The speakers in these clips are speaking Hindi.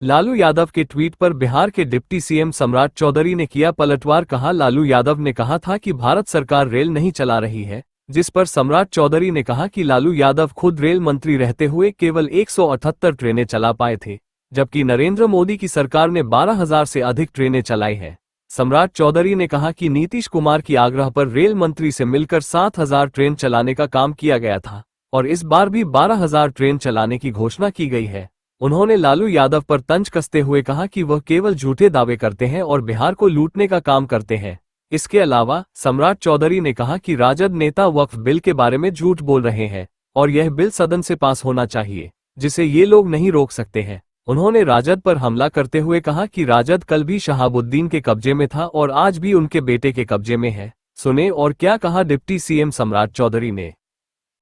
लालू यादव के ट्वीट पर बिहार के डिप्टी सीएम सम्राट चौधरी ने किया पलटवार। कहा, लालू यादव ने कहा था कि भारत सरकार रेल नहीं चला रही है, जिस पर सम्राट चौधरी ने कहा कि लालू यादव खुद रेल मंत्री रहते हुए केवल 178 ट्रेनें चला पाए थे, जबकि नरेंद्र मोदी की सरकार ने 12,000 से अधिक ट्रेनें चलाई है। सम्राट चौधरी ने कहा कि नीतीश कुमार की आग्रह पर रेल मंत्री से मिलकर 7,000 ट्रेन चलाने का काम किया गया था और इस बार भी 12,000 ट्रेन चलाने की घोषणा की गई है। उन्होंने लालू यादव पर तंज कसते हुए कहा कि वह केवल झूठे दावे करते हैं और बिहार को लूटने का काम करते हैं। इसके अलावा सम्राट चौधरी ने कहा कि राजद नेता वक्फ बिल के बारे में झूठ बोल रहे हैं और यह बिल सदन से पास होना चाहिए, जिसे ये लोग नहीं रोक सकते हैं। उन्होंने राजद पर हमला करते हुए कहा कि राजद कल भी शहाबुद्दीन के कब्जे में था और आज भी उनके बेटे के कब्जे में है। सुने और क्या कहा डिप्टी सीएम सम्राट चौधरी ने।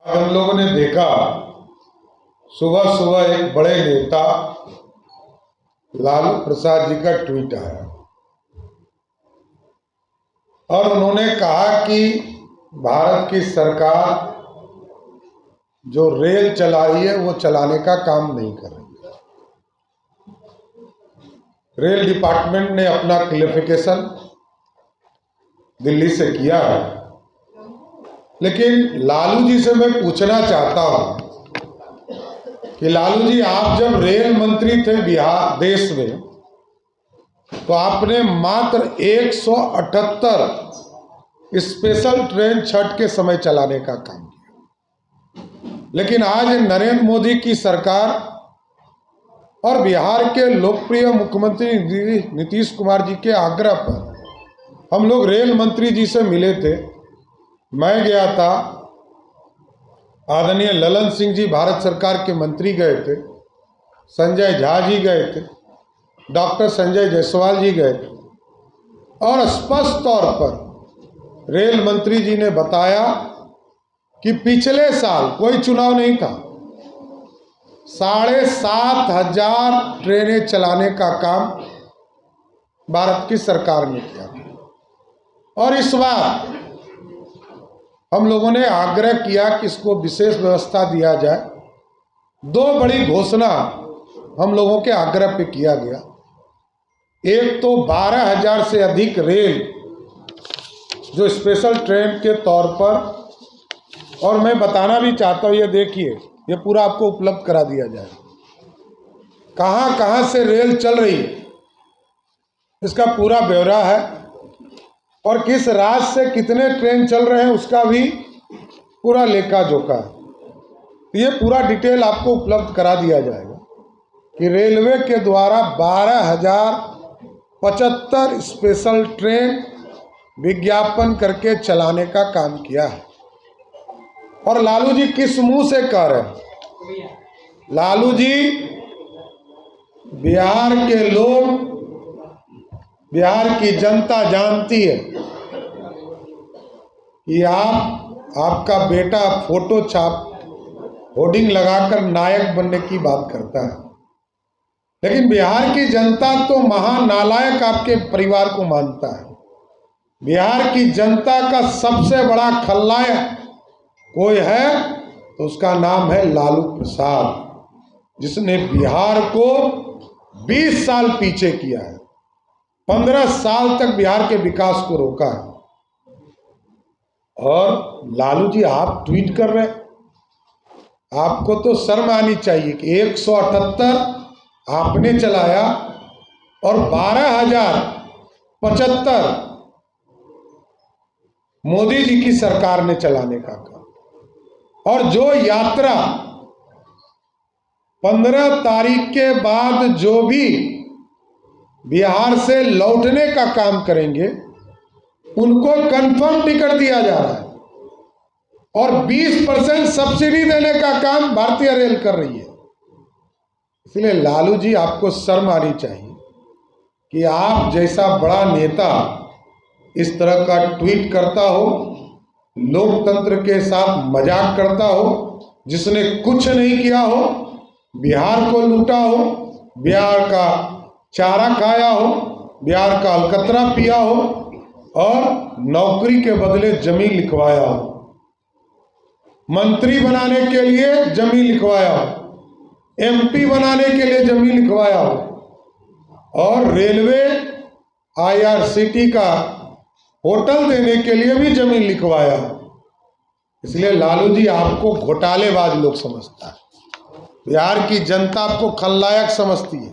हम लोगों ने देखा सुबह सुबह एक बड़े नेता लालू प्रसाद जी का ट्वीट आया और उन्होंने कहा कि भारत की सरकार जो रेल चला रही है वो चलाने का काम नहीं कर रही है। रेल डिपार्टमेंट ने अपना क्लेरिफिकेशन दिल्ली से किया है, लेकिन लालू जी से मैं पूछना चाहता हूं कि लालू जी, आप जब रेल मंत्री थे बिहार देश में, तो आपने मात्र 178 स्पेशल ट्रेन छठ के समय चलाने का काम किया। लेकिन आज नरेंद्र मोदी की सरकार और बिहार के लोकप्रिय मुख्यमंत्री नीतीश कुमार जी के आग्रह पर हम लोग रेल मंत्री जी से मिले थे। मैं गया था, आदरणीय ललन सिंह जी भारत सरकार के मंत्री गए थे, संजय झा जी गए थे, डॉक्टर संजय जायसवाल जी गए थे और स्पष्ट तौर पर रेल मंत्री जी ने बताया कि पिछले साल कोई चुनाव नहीं था, 7,500 ट्रेनें चलाने का काम भारत की सरकार ने किया था और इस बार हम लोगों ने आग्रह किया कि इसको विशेष व्यवस्था दिया जाए। दो बड़ी घोषणा हम लोगों के आग्रह पे किया गया। एक तो 12,000 से अधिक रेल जो स्पेशल ट्रेन के तौर पर, और मैं बताना भी चाहता हूँ, ये देखिए, ये पूरा आपको उपलब्ध करा दिया जाए कहाँ कहाँ से रेल चल रही है, इसका पूरा ब्यौरा है और किस राज्य से कितने ट्रेन चल रहे हैं उसका भी पूरा लेखा जोखा है। ये पूरा डिटेल आपको उपलब्ध करा दिया जाएगा कि रेलवे के द्वारा 12,075 स्पेशल ट्रेन विज्ञापन करके चलाने का काम किया है। और लालू जी किस मुंह से कह रहे हैं? लालू जी, बिहार के लोग, बिहार की जनता जानती है कि आपका बेटा फोटो छाप होर्डिंग लगाकर नायक बनने की बात करता है, लेकिन बिहार की जनता तो महानालायक आपके परिवार को मानता है। बिहार की जनता का सबसे बड़ा खलनायक कोई है तो उसका नाम है लालू प्रसाद, जिसने बिहार को 20 साल पीछे किया है, 15 साल तक बिहार के विकास को रोका है। और लालू जी, आप ट्वीट कर रहे हैं, आपको तो शर्म आनी चाहिए कि 178 आपने चलाया और 12,075 मोदी जी की सरकार ने चलाने का काम। और जो यात्रा 15 तारीख के बाद जो भी बिहार से लौटने का काम करेंगे उनको कंफर्म टिकट दिया जा रहा है और 20% सब्सिडी देने का काम भारतीय रेल कर रही है। इसलिए लालू जी, आपको शर्म आनी चाहिए कि आप जैसा बड़ा नेता इस तरह का ट्वीट करता हो, लोकतंत्र के साथ मजाक करता हो, जिसने कुछ नहीं किया हो, बिहार को लूटा हो, बिहार का चारा खाया हो, बिहार का अलकतरा पिया हो और नौकरी के बदले जमीन लिखवाया हो, मंत्री बनाने के लिए जमीन लिखवाया हो, एमपी बनाने के लिए जमीन लिखवाया हो और रेलवे IRCT का होटल देने के लिए भी जमीन लिखवाया। इसलिए लालू जी आपको घोटालेबाज लोग समझता है, बिहार की जनता आपको खलनायक समझती है।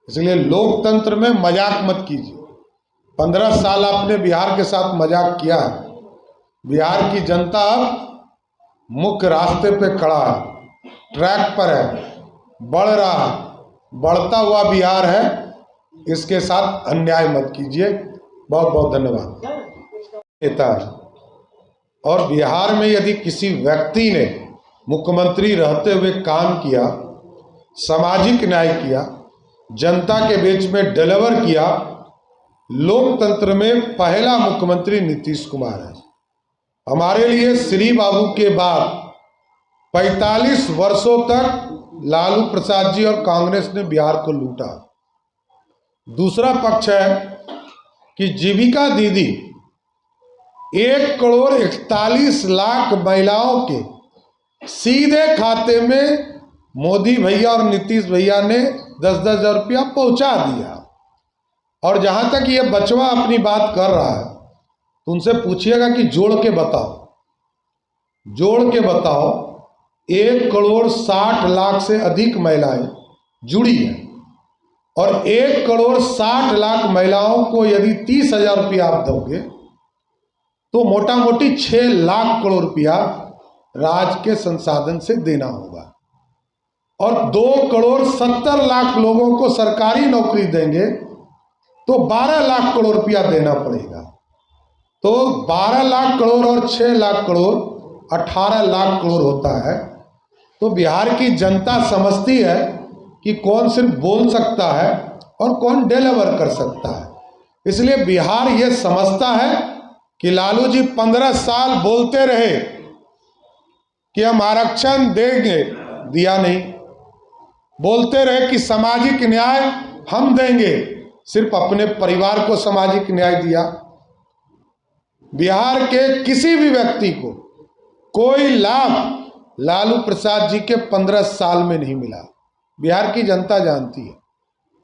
इसलिए लोकतंत्र में मजाक मत कीजिए। 15 साल आपने बिहार के साथ मजाक किया है। बिहार की जनता अब मुख्य रास्ते पे खड़ा है, ट्रैक पर है, बढ़ रहा है, बढ़ता हुआ बिहार है। इसके साथ अन्याय मत कीजिए। बहुत बहुत धन्यवाद। नेता है और बिहार में यदि किसी व्यक्ति ने मुख्यमंत्री रहते हुए काम किया, सामाजिक न्याय किया, जनता के बीच में डिलीवर किया, लोकतंत्र में पहला मुख्यमंत्री नीतीश कुमार है। हमारे लिए श्री बाबू के बाद 45 वर्षों तक लालू प्रसाद जी और कांग्रेस ने बिहार को लूटा। दूसरा पक्ष है कि जीविका दीदी 1,41,00,000 महिलाओं के सीधे खाते में मोदी भैया और नीतीश भैया ने 10-10 हज़ार रुपया पहुंचा दिया। और जहां तक ये बचवा अपनी बात कर रहा है तो उनसे पूछिएगा कि जोड़ के बताओ, 1,60,00,000 से अधिक महिलाएं जुड़ी हैं और 1,60,00,000 महिलाओं को यदि 30,000 रुपया आप दोगे तो मोटा मोटी 6 लाख करोड़ रुपया राज्य के संसाधन से देना होगा। और 2,70,00,000 लोगों को सरकारी नौकरी देंगे तो 12 लाख करोड़ रुपया देना पड़ेगा। तो 12 लाख करोड़ और 6 लाख करोड़ 18 लाख करोड़ होता है। तो बिहार की जनता समझती है कि कौन सिर्फ बोल सकता है और कौन डिलीवर कर सकता है। इसलिए बिहार ये समझता है कि लालू जी 15 साल बोलते रहे कि हम आरक्षण देंगे, दिया नहीं। बोलते रहे कि सामाजिक न्याय हम देंगे, सिर्फ अपने परिवार को सामाजिक न्याय दिया। बिहार के किसी भी व्यक्ति को कोई लाभ लालू प्रसाद जी के 15 साल में नहीं मिला। बिहार की जनता जानती है।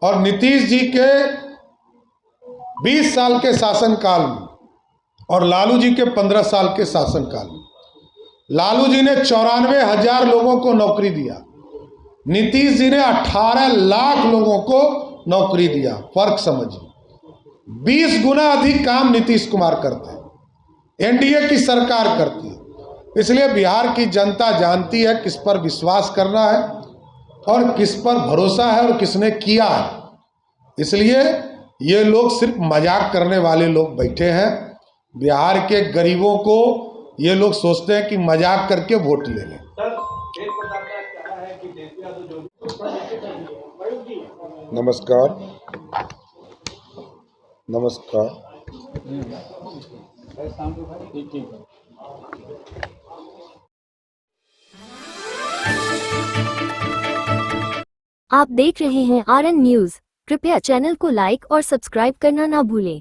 और नीतीश जी के 20 साल के शासनकाल में और लालू जी के 15 साल के शासनकाल में लालू जी ने 94,000 लोगों को नौकरी दिया, नीतीश जी ने 18 लाख लोगों को नौकरी दिया। फर्क समझिए, 20 गुना अधिक काम नीतीश कुमार करते हैं, एनडीए की सरकार करती है। इसलिए बिहार की जनता जानती है किस पर विश्वास करना है और किस पर भरोसा है और किसने किया है। इसलिए ये लोग सिर्फ मजाक करने वाले लोग बैठे हैं। बिहार के गरीबों को ये लोग सोचते हैं कि मजाक करके वोट ले लें। नमस्कार नमस्कार। आप देख रहे हैं RN न्यूज। कृपया चैनल को लाइक और सब्सक्राइब करना ना भूलें।